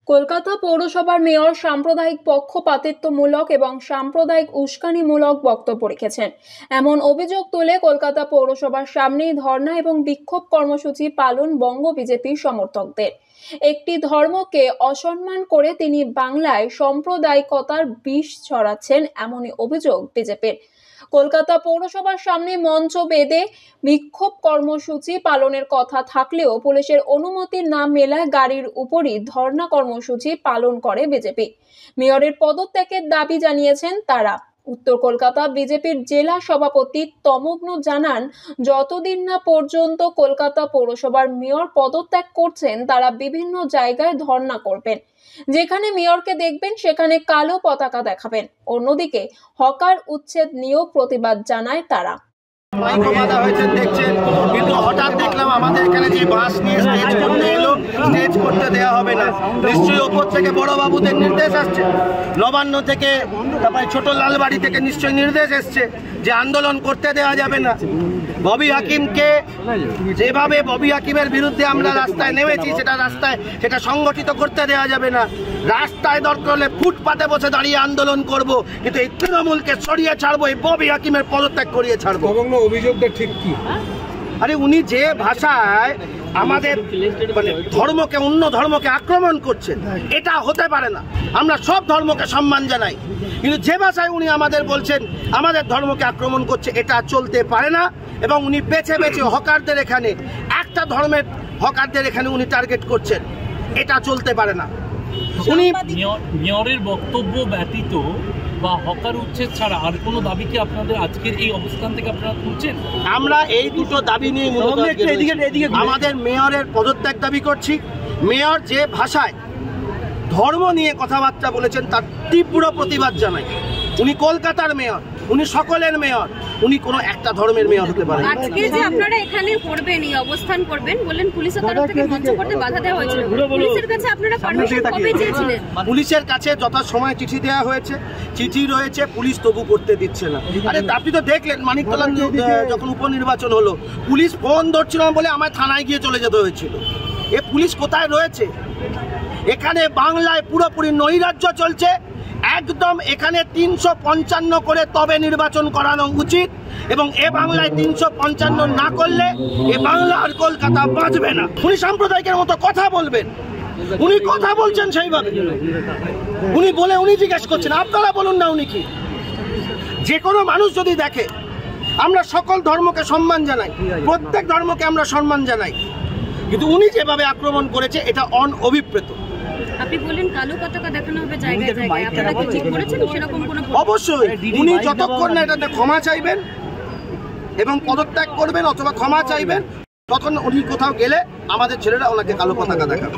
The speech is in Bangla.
কলকাতা পৌরসভার মেয়র সাম্প্রদায়িক পক্ষপাতিত্বমূলক এবং সাম্প্রদায়িক উস্কানিমূলক বক্তব্য রেখেছেন। এমন অভিযোগ তুলে কলকাতা পৌরসভার সামনেই ধর্ণা এবং বিক্ষোভ কর্মসূচি পালন বঙ্গ বিজেপির সমর্থকদের। একটি ধর্মকে অসম্মান করে তিনি বাংলায় সাম্প্রদায়িকতার বিষ ছড়াচ্ছেন, এমনই অভিযোগ বিজেপির। কলকাতা পৌরসভার সামনে মঞ্চ বেঁধে বিক্ষোভ কর্মসূচি পালনের কথা থাকলেও পুলিশের অনুমতি না মেলায় গাড়ির উপরই ধর্ণা কর্মসূচি পালন করে বিজেপি। মেয়রের পদত্যাগের দাবি জানিয়েছেন তারা। উত্তর কলকাতা বিজেপির জেলা সভাপতি তমগ্ন জানান, যতদিন না পর্যন্ত কলকাতা পৌরসভার মেয়র পদত্যাগ করছেন তারা বিভিন্ন জায়গায় ধর্ণা করবেন। যেখানে মেয়রকে দেখবেন সেখানে কালো পতাকা দেখাবেন। অন্যদিকে হকার উচ্ছেদ নিয়েও প্রতিবাদ জানায় তারা। কিন্তু হঠাৎ দেখলাম আমাদের এখানে যে বাস নিয়ে স্টেজ করতে এলো, স্টেজ করতে দেওয়া হবে না। নিশ্চয়ই ওপর থেকে বড় বাবুদের নির্দেশ আসছে, নবান্ন থেকে, তারপরে ছোট লালবাড়ি থেকে নিশ্চয়ই নির্দেশ এসছে যে আন্দোলন করতে দেওয়া যাবে না। ববি হাকিমকে যেভাবে ববি হাকিমের বিরুদ্ধে আমরা রাস্তায় নেমেছি, সেটা সংগঠিত করতে দেওয়া যাবে না। রাস্তায় দরকার হলে ফুটপাতে বসে দাঁড়িয়ে আন্দোলন করব, কিন্তু এই তৃণমূলকে সরিয়ে ছাড়বো, এই ববি হাকিমের পদত্যাগ করিয়ে ছাড়বো। অভিযোগটা ঠিক কি? আরে উনি যে ভাষায় আমাদের ধর্মকে, অন্য ধর্মকে আক্রমণ করছেন, এটা হতে পারে না। আমরা সব ধর্মকে সম্মান জানাই, কিন্তু যে ভাষায় উনি আমাদের বলছেন আমাদের ধর্মকে আক্রমণ করছে, এটা চলতে পারে না। এবং উনি বেছে বেছে হকারদের, এখানে একটা ধর্মের হকারদের এখানে উনি টার্গেট করছেন, এটা চলতে পারে না। উনি মেয়রের বক্তব্য ব্যতীত বা হকার উচ্ছেদ ছাড়া আর কোনো দাবি কি আপনাদের আজকের এই অবস্থান থেকে আপনারা তুলছেন? আমরা এই দুটো দাবি নিয়ে আমাদের মেয়রের পদত্যাগ দাবি করছি। মেয়র যে ভাষায় ধর্ম নিয়ে কথাবার্তা বলেছেন তার তীব্র প্রতিবাদ জানাই। উনি কলকাতার মেয়র, উনি সকলের মেয়র, উনি কোনো একটা ধর্মের মেয়র হতে পারেন। আজকে যে আপনারা এখানে করবেন, এই অবস্থান করবেন বললেন, পুলিশের তরফ থেকে মঞ্চ করতে বাধা দেওয়া হয়েছিল। পুলিশের কাছে আপনারা পারমিশন কবে চেয়েছিলেন? পুলিশের কাছে যথাসময়ে চিঠি দেওয়া হয়েছে, চিঠি রয়েছে, পুলিশ তবু করতে দিচ্ছে না। আরে আপনি তো দেখলেন মানিকতলা যখন উপনির্বাচন হলো, পুলিশ ফোন ধরছিল বলে আমার থানায় গিয়ে চলে যেতে হয়েছিল। এ পুলিশ কোথায় রয়েছে? এখানে বাংলায় পুরোপুরি নৈরাজ্য চলছে একদম। এখানে 355 করে তবে নির্বাচন করানো উচিত, এবং এ বাংলায় 355 না করলে এ বাংলা আর কলকাতা বাঁচবে না। উনি সাম্প্রদায়িকের মতো কথা বলবেন, উনি কথা বলছেন সেইভাবে, উনি বলে উনি জিজ্ঞেস করছেন, আপনারা বলুন না উনি কি? যে কোনো মানুষ যদি দেখে আমরা সকল ধর্মকে সম্মান জানাই, প্রত্যেক ধর্মকে আমরা সম্মান জানাই, কিন্তু উনি যেভাবে আক্রমণ করেছে এটা অনভিপ্রেত। আপনি বলেন কালো পতাকা দেখানো হবে জায়গায় জায়গায়, আপনারা কি ঠিক করেছেন সেরকম কোনো? অবশ্যই উনি যতক্ষণ না এটাতে ক্ষমা চাইবেন এবং পদত্যাগ করবেন অথবা ক্ষমা চাইবেন, তখন উনি কোথাও গেলে আমাদের ছেলেরা ওনাকে কালো পতাকা দেখাবে।